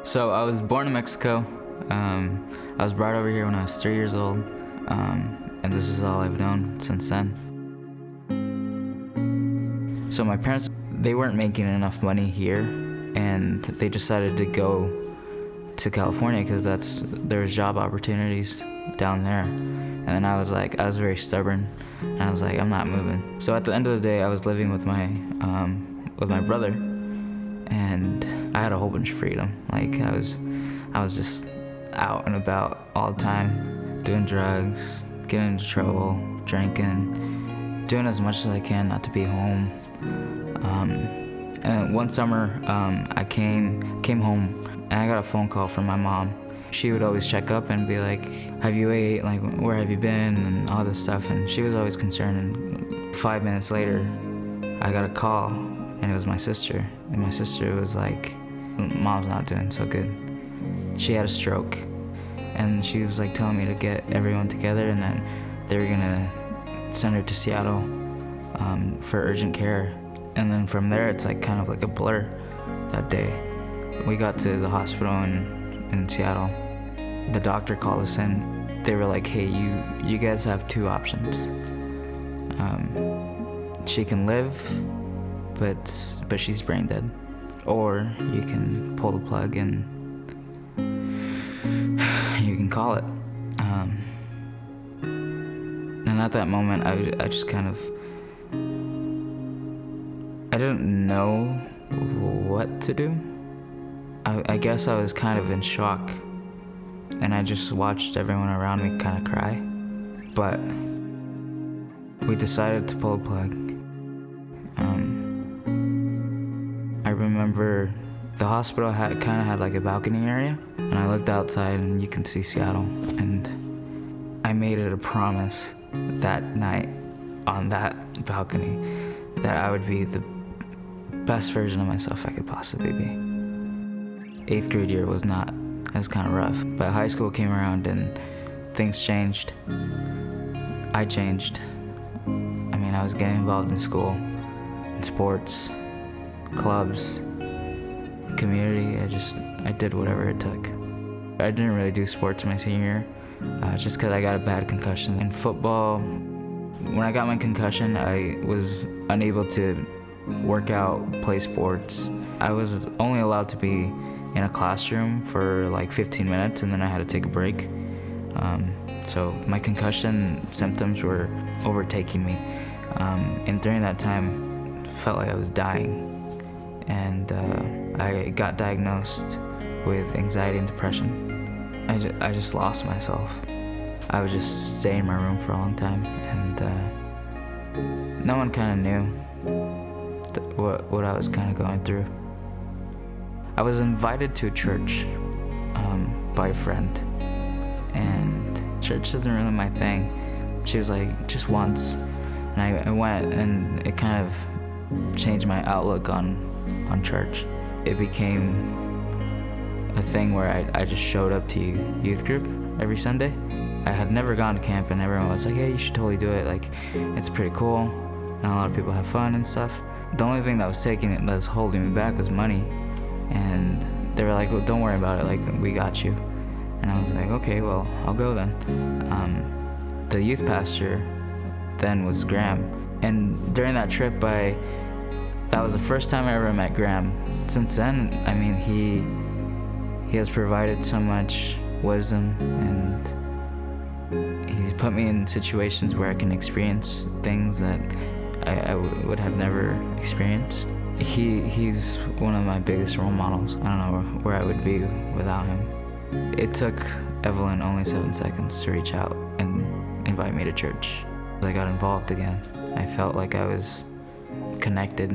So I was born in Mexico. I was brought over here when I was 3 years old, and this is all I've known since then. So my parents, they weren't making enough money here, and they decided to go to California because there was job opportunities down there. And then I was very stubborn, and I was like, I'm not moving. So at the end of the day, I was living with my brother, and I had a whole bunch of freedom. Like I was just out and about all the time, doing drugs, getting into trouble, drinking, doing as much as I can not to be home. And one summer, I came home, and I got a phone call from my mom. She would always check up and be like, have you ate? Like, where have you been? And all this stuff. And she was always concerned. And 5 minutes later, I got a call, and it was my sister. And my sister was like, Mom's not doing so good. She had a stroke. And she was like telling me to get everyone together, and then they were gonna send her to Seattle for urgent care. And then from there, it's like kind of like a blur that day. We got to the hospital in Seattle. The doctor called us in. They were like, hey, you guys have two options. She can live, but she's brain dead. Or you can pull the plug and you can call it. And at that moment, I just kind of, I didn't know what to do. I guess I was kind of in shock, and I just watched everyone around me kind of cry. But we decided to pull the plug. I remember the hospital had like a balcony area, and I looked outside and you can see Seattle. And I made it a promise that night on that balcony that I would be the best version of myself I could possibly be. 8th grade year was kind of rough, but high school came around and things changed. I changed. I mean, I was getting involved in school, in sports, clubs, community. I did whatever it took. I didn't really do sports my senior year, just because I got a bad concussion. In football, when I got my concussion, I was unable to work out, play sports. I was only allowed to be in a classroom for like 15 minutes, and then I had to take a break. So my concussion symptoms were overtaking me. And during that time, I felt like I was dying. And I got diagnosed with anxiety and depression. I just lost myself. I would just stay in my room for a long time, and no one kind of knew what I was kind of going through. I was invited to a church by a friend, and church isn't really my thing. She was like, just once, and I went, and it kind of changed my outlook on church. It became a thing where I just showed up to youth group every Sunday. I had never gone to camp, and everyone was like, hey, you should totally do it. Like, it's pretty cool, and a lot of people have fun and stuff. The only thing that was holding me back was money. And they were like, well, don't worry about it, like, we got you. And I was like, okay, well, I'll go then. The youth pastor then was Graham. And during that trip, that was the first time I ever met Graham. Since then, I mean, he has provided so much wisdom, and he's put me in situations where I can experience things that I would have never experienced. He's one of my biggest role models. I don't know where I would be without him. It took Evelyn only 7 seconds to reach out and invite me to church. I got involved again. I felt like I was connected.